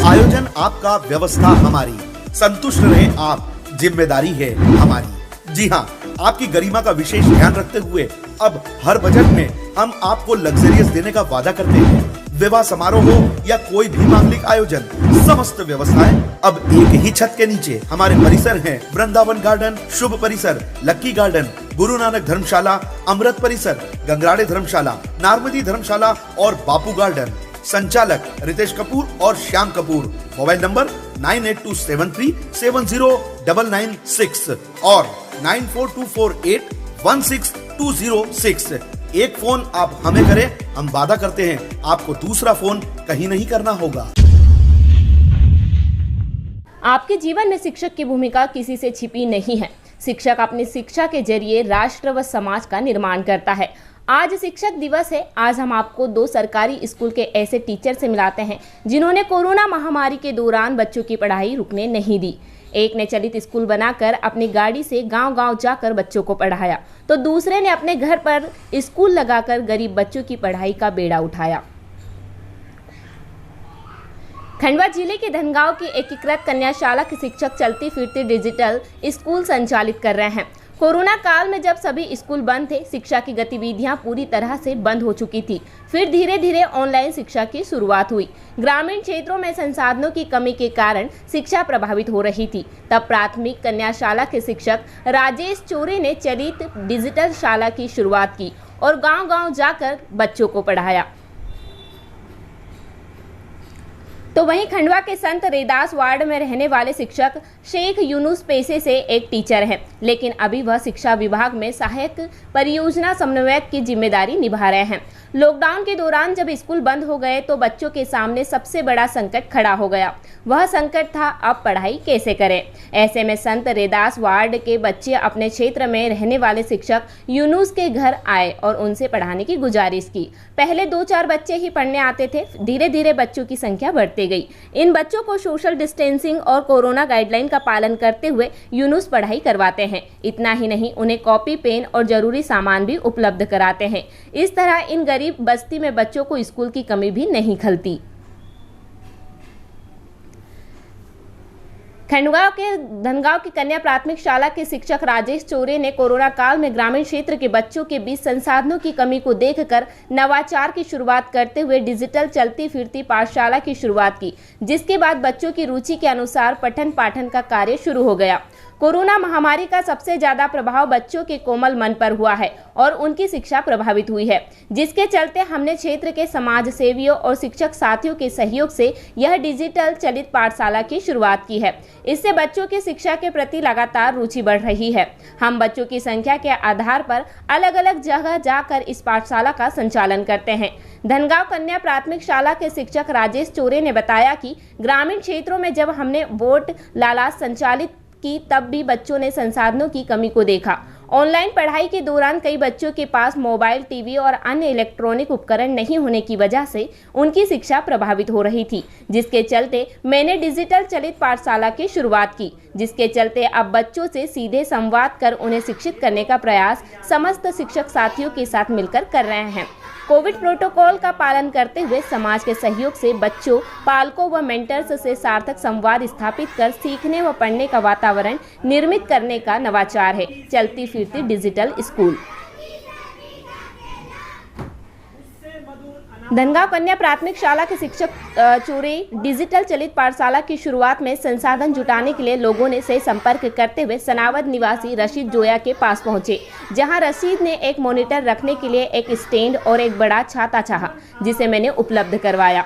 आयोजन आपका, व्यवस्था हमारी, संतुष्ट रहे आप, जिम्मेदारी है हमारी। जी हाँ, आपकी गरिमा का विशेष ध्यान रखते हुए अब हर बजट में हम आपको लग्जरियस देने का वादा करते हैं। विवाह समारोह हो या कोई भी मांगलिक आयोजन, समस्त व्यवस्थाएं अब एक ही छत के नीचे। हमारे परिसर हैं वृंदावन गार्डन, शुभ परिसर, लक्की गार्डन, गुरु नानक धर्मशाला, अमृत परिसर, गंगराड़े धर्मशाला, नारमदी धर्मशाला और बापू गार्डन। संचालक रितेश कपूर और श्याम कपूर। मोबाइल नंबर 9827370996 और 9424816206। एक फोन आप हमें करें, हम वादा करते हैं आपको दूसरा फोन कहीं नहीं करना होगा। आपके जीवन में शिक्षक की भूमिका किसी से छिपी नहीं है। शिक्षक अपनी शिक्षा के जरिए राष्ट्र व समाज का निर्माण करता है। आज शिक्षक दिवस है। आज हम आपको 2 सरकारी स्कूल के ऐसे टीचर से मिलाते हैं जिन्होंने कोरोना महामारी के दौरान बच्चों की पढ़ाई रुकने नहीं दी। एक ने चलित स्कूल बनाकर अपनी गाड़ी से गांव-गांव जाकर बच्चों को पढ़ाया, तो दूसरे ने अपने घर पर स्कूल लगाकर गरीब बच्चों की पढ़ाई का बेड़ा उठाया। खंडवा जिले के धनगांव की एकीकृत कन्याशाला के शिक्षक चलती फिरती डिजिटल स्कूल संचालित कर रहे हैं। कोरोना काल में जब सभी स्कूल बंद थे, शिक्षा की गतिविधियां पूरी तरह से बंद हो चुकी थी। फिर धीरे धीरे ऑनलाइन शिक्षा की शुरुआत हुई। ग्रामीण क्षेत्रों में संसाधनों की कमी के कारण शिक्षा प्रभावित हो रही थी। तब प्राथमिक कन्याशाला के शिक्षक राजेश चोरे ने चलित डिजिटल शाला की शुरुआत की और गांव-गांव जाकर बच्चों को पढ़ाया। तो वहीं खंडवा के संत रैदास वार्ड में रहने वाले शिक्षक शेख यूनुस पेशे से एक टीचर हैं, लेकिन अभी वह शिक्षा विभाग में सहायक परियोजना समन्वयक की जिम्मेदारी निभा रहे हैं। लॉकडाउन के दौरान जब स्कूल बंद हो गए तो बच्चों के सामने सबसे बड़ा संकट खड़ा हो गया। वह संकट था अब पढ़ाई कैसे करें। ऐसे में संत रैदास वार्ड के बच्चे अपने क्षेत्र में रहने वाले शिक्षक यूनुस के घर आए और उनसे पढ़ाने की गुजारिश की। पहले 2-4 बच्चे ही पढ़ने आते थे, धीरे धीरे बच्चों की संख्या बढ़ती गई। इन बच्चों को सोशल डिस्टेंसिंग और कोरोना गाइडलाइन का पालन करते हुए यूनुस पढ़ाई करवाते हैं। इतना ही नहीं, उन्हें कॉपी, पेन और जरूरी सामान भी उपलब्ध कराते हैं। इस तरह इन गरीब बस्ती में बच्चों को स्कूल की कमी भी नहीं खलती। खंडवा के धनगांव की कन्या प्राथमिक शाला के शिक्षक राजेश चोरे ने कोरोना काल में ग्रामीण क्षेत्र के बच्चों के बीच संसाधनों की कमी को देखकर नवाचार की शुरुआत करते हुए डिजिटल चलती फिरती पाठशाला की शुरुआत की, जिसके बाद बच्चों की रुचि के अनुसार पठन पाठन का कार्य शुरू हो गया। कोरोना महामारी का सबसे ज्यादा प्रभाव बच्चों के कोमल मन पर हुआ है और उनकी शिक्षा प्रभावित हुई है, जिसके चलते हमने क्षेत्र के समाज सेवियों और शिक्षक साथियों के सहयोग से यह डिजिटल चलित पाठशाला की शुरुआत की है। इससे बच्चों की शिक्षा के प्रति लगातार रुचि बढ़ रही है। हम बच्चों की संख्या के आधार पर अलग अलग जगह जाकर इस पाठशाला का संचालन करते हैं। धनगांव कन्या प्राथमिक शाला के शिक्षक राजेश चोरे ने बताया कि ग्रामीण क्षेत्रों में जब हमने वोट लालास संचालित की, तब भी बच्चों ने संसाधनों की कमी को देखा। ऑनलाइन पढ़ाई के दौरान कई बच्चों के पास मोबाइल, टीवी और अन्य इलेक्ट्रॉनिक उपकरण नहीं होने की वजह से उनकी शिक्षा प्रभावित हो रही थी, जिसके चलते मैंने डिजिटल चलित पाठशाला की शुरुआत की, जिसके चलते अब बच्चों से सीधे संवाद कर उन्हें शिक्षित करने का प्रयास समस्त शिक्षक साथियों के साथ मिलकर कर रहे हैं। कोविड प्रोटोकॉल का पालन करते हुए समाज के सहयोग से बच्चों, पालकों व मेंटर्स से सार्थक संवाद स्थापित कर सीखने व पढ़ने का वातावरण निर्मित करने का नवाचार है चलती फिरती डिजिटल स्कूल। धनगांव कन्या प्राथमिक शाला के शिक्षक चोरे डिजिटल चलित पाठशाला की शुरुआत में संसाधन जुटाने के लिए लोगों ने से संपर्क करते हुए सनावद निवासी रशीद जोया के पास पहुंचे, जहां रशीद ने एक मॉनिटर रखने के लिए एक स्टैंड और एक बड़ा छाता चाहा, जिसे मैंने उपलब्ध करवाया।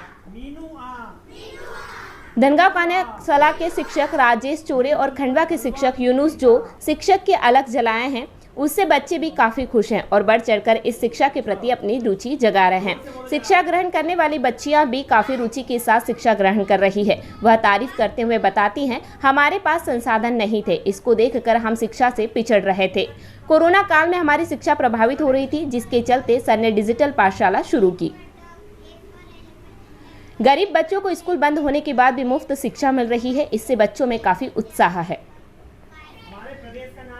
धनगांव कन्या के शिक्षक राजेश चोरे और खंडवा के शिक्षक यूनुस जो शिक्षक के अलग जलाए हैं, उससे बच्चे भी काफी खुश हैं और बढ़ चढ़कर इस शिक्षा के प्रति अपनी रुचि जगा रहे हैं। शिक्षा ग्रहण करने वाली बच्चियां भी काफी रुचि के साथ शिक्षा ग्रहण कर रही है। वह तारीफ करते हुए बताती हैं, हमारे पास संसाधन नहीं थे, इसको देखकर हम शिक्षा से पिछड़ रहे थे। कोरोना काल में हमारी शिक्षा प्रभावित हो रही थी, जिसके चलते सर ने डिजिटल पाठशाला शुरू की। गरीब बच्चों को स्कूल बंद होने के बाद भी मुफ्त शिक्षा मिल रही है, इससे बच्चों में काफी उत्साह है।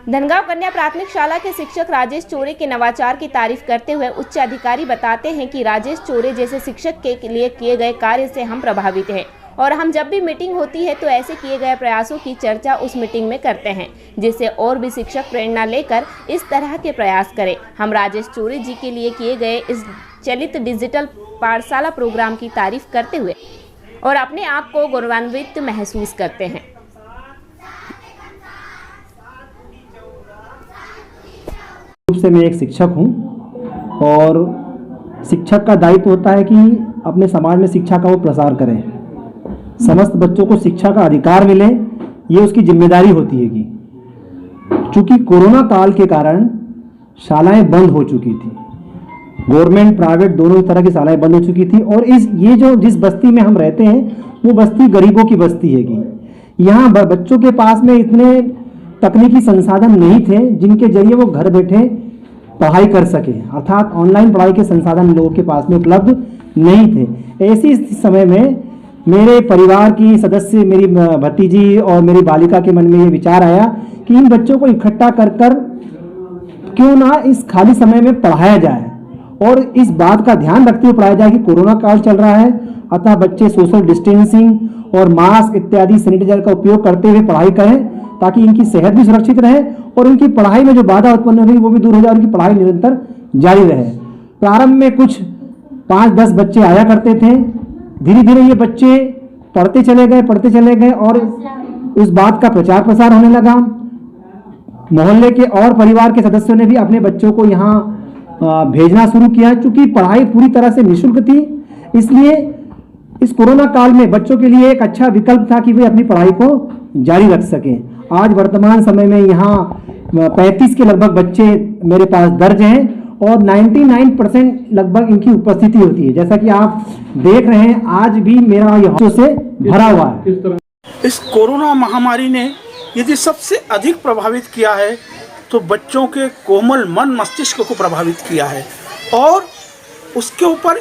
धनगांव कन्या प्राथमिक शाला के शिक्षक राजेश चोरे के नवाचार की तारीफ करते हुए उच्च अधिकारी बताते हैं कि राजेश चोरे जैसे शिक्षक के लिए किए गए कार्य से हम प्रभावित हैं और हम जब भी मीटिंग होती है तो ऐसे किए गए प्रयासों की चर्चा उस मीटिंग में करते हैं, जिससे और भी शिक्षक प्रेरणा लेकर इस तरह के प्रयास करें। हम राजेश चोरे जी के लिए किए गए इस चलित डिजिटल पाठशाला प्रोग्राम की तारीफ करते हुए और अपने आप को गौरवान्वित महसूस करते हैं। रूप से मैं एक शिक्षक हूं और शिक्षक का दायित्व होता है कि अपने समाज में शिक्षा का वो प्रसार करें, समस्त बच्चों को शिक्षा का अधिकार मिले, ये उसकी जिम्मेदारी होती है। कि चूंकि कोरोना काल के कारण शालाएं बंद हो चुकी थी, गवर्नमेंट प्राइवेट दोनों तरह की शालाएं बंद हो चुकी थी और ये जो जिस बस्ती में हम रहते हैं वो बस्ती गरीबों की बस्ती है। कि यहाँ बच्चों के पास में इतने तकनीकी संसाधन नहीं थे जिनके जरिए वो घर बैठे पढ़ाई कर सके, अर्थात ऑनलाइन पढ़ाई के संसाधन लोगों के पास में उपलब्ध नहीं थे। ऐसी समय में मेरे परिवार की सदस्य, मेरी भतीजी और मेरी बालिका के मन में ये विचार आया कि इन बच्चों को इकट्ठा कर क्यों ना इस खाली समय में पढ़ाया जाए और इस बात का ध्यान रखते हुए पढ़ाया जाए कि कोरोना काल चल रहा है, अतः बच्चे सोशल डिस्टेंसिंग और मास्क इत्यादि सैनिटाइजर का उपयोग करते हुए पढ़ाई करें ताकि इनकी सेहत भी सुरक्षित रहे और इनकी पढ़ाई में जो बाधा उत्पन्न हो रही वो भी दूर हो जाए, उनकी पढ़ाई निरंतर जारी रहे। प्रारंभ में कुछ 5-10 बच्चे आया करते थे, धीरे धीरे ये बच्चे पढ़ते चले गए और उस बात का प्रचार प्रसार होने लगा। मोहल्ले के और परिवार के सदस्यों ने भी अपने बच्चों को यहाँ भेजना शुरू किया। चूंकि पढ़ाई पूरी तरह से निःशुल्क थी, इसलिए इस कोरोना काल में बच्चों के लिए एक अच्छा विकल्प था कि वे अपनी पढ़ाई को जारी रख सकें। आज वर्तमान समय में यहाँ 35 के लगभग बच्चे मेरे पास दर्ज हैं और 99% लगभग इनकी उपस्थिति होती है। जैसा कि आप देख रहे हैं, आज भी मेरा यह बच्चों से भरा हुआ है। इस कोरोना महामारी ने यदि सबसे अधिक प्रभावित किया है तो बच्चों के कोमल मन मस्तिष्क को प्रभावित किया है और उसके ऊपर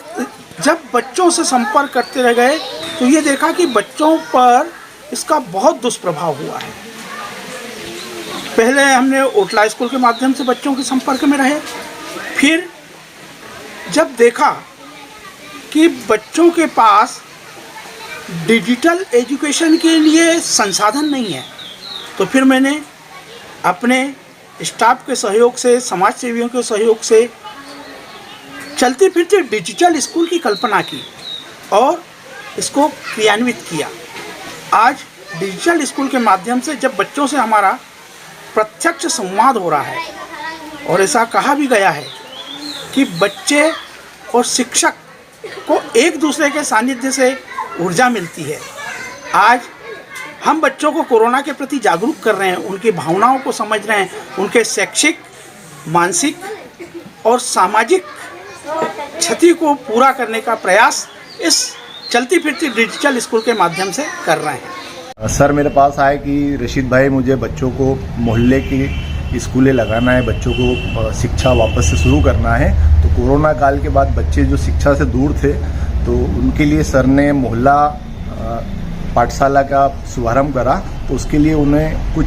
जब बच्चों से संपर्क करते रह गए तो ये देखा कि बच्चों पर इसका बहुत दुष्प्रभाव हुआ है। पहले हमने ओटला स्कूल के माध्यम से बच्चों के संपर्क में रहे, फिर जब देखा कि बच्चों के पास डिजिटल एजुकेशन के लिए संसाधन नहीं है तो फिर मैंने अपने स्टाफ के सहयोग से, समाज सेवियों के सहयोग से चलते फिरते डिजिटल स्कूल की कल्पना की और इसको क्रियान्वित किया। आज डिजिटल स्कूल के माध्यम से जब बच्चों से हमारा प्रत्यक्ष संवाद हो रहा है और ऐसा कहा भी गया है कि बच्चे और शिक्षक को एक दूसरे के सानिध्य से ऊर्जा मिलती है। आज हम बच्चों को कोरोना के प्रति जागरूक कर रहे हैं, उनकी भावनाओं को समझ रहे हैं, उनके शैक्षिक, मानसिक और सामाजिक क्षति को पूरा करने का प्रयास इस चलती फिरती डिजिटल स्कूल के माध्यम से कर रहे हैं। सर मेरे पास आए कि रशीद भाई मुझे बच्चों को मोहल्ले की स्कूलें लगाना है, बच्चों को शिक्षा वापस से शुरू करना है। तो कोरोना काल के बाद बच्चे जो शिक्षा से दूर थे तो उनके लिए सर ने मोहल्ला पाठशाला का शुभारंभ करा। तो उसके लिए उन्हें कुछ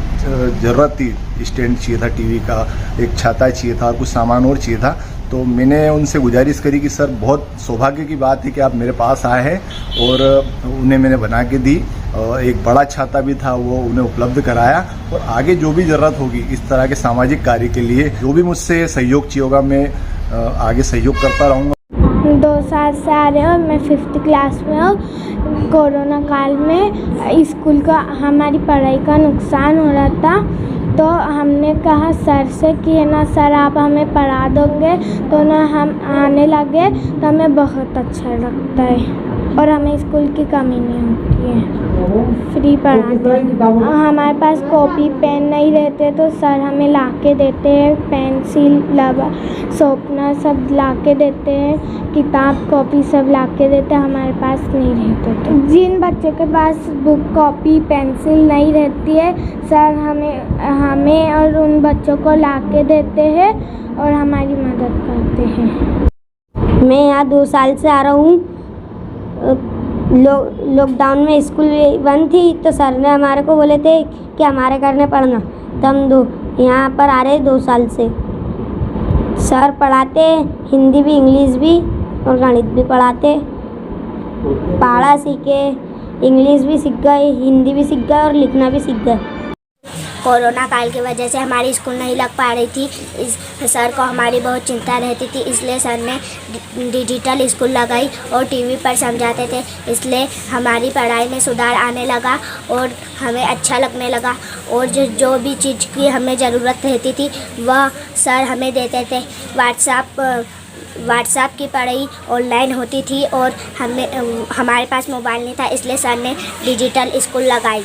ज़रूरत थी, स्टैंड चाहिए था, टीवी का एक छाता चाहिए था, कुछ सामान और चाहिए था। तो मैंने उनसे गुजारिश करी कि सर बहुत सौभाग्य की बात है कि आप मेरे पास आए हैं और उन्हें मैंने बना के दी। एक बड़ा छाता भी था वो उन्हें उपलब्ध कराया और आगे जो भी ज़रूरत होगी इस तरह के सामाजिक कार्य के लिए जो भी मुझसे सहयोग चाहिए होगा मैं आगे सहयोग करता रहूँगा। 2 साल से आ रहे हैं और मैं 5th क्लास में हूँ। कोरोना काल में स्कूल का हमारी पढ़ाई का नुकसान हो रहा था तो हमने कहा सर से कि है ना सर आप हमें पढ़ा दोगे, तो ना हम आने लगे तो हमें बहुत अच्छा लगता है और हमें स्कूल की कमी नहीं होती है, फ्री पढ़ाते हैं। हमारे पास कॉपी पेन नहीं रहते तो सर हमें ला के देते हैं, पेंसिल रबर शॉर्पनर सब ला के देते हैं, किताब कॉपी सब ला के देते हैं, हमारे पास नहीं रहते। तो जिन बच्चों के पास बुक कॉपी पेंसिल नहीं रहती है सर हमें और उन बच्चों को ला के देते हैं और हमारी मदद करते हैं। मैं यहाँ 2 साल से आ रहा हूँ। लॉकडाउन में स्कूल बंद थी तो सर ने हमारे को बोले थे कि हमारे घर में पढ़ना, तो हम यहाँ पर आ रहे 2 साल से। सर पढ़ाते हिंदी भी इंग्लिश भी और गणित भी पढ़ाते, पढ़ा सीखे इंग्लिश भी सीख गए, हिंदी भी सीख गए और लिखना भी सीख गए। कोरोना काल की वजह से हमारी स्कूल नहीं लग पा रही थी। इस सर को हमारी बहुत चिंता रहती थी, इसलिए सर ने डिजिटल स्कूल लगाई और टीवी पर समझाते थे, इसलिए हमारी पढ़ाई में सुधार आने लगा और हमें अच्छा लगने लगा। और जो भी चीज़ की हमें ज़रूरत रहती थी वह सर हमें देते थे। व्हाट्सएप की पढ़ाई ऑनलाइन होती थी और हमारे पास मोबाइल नहीं था, इसलिए सर ने डिजिटल स्कूल लगाई।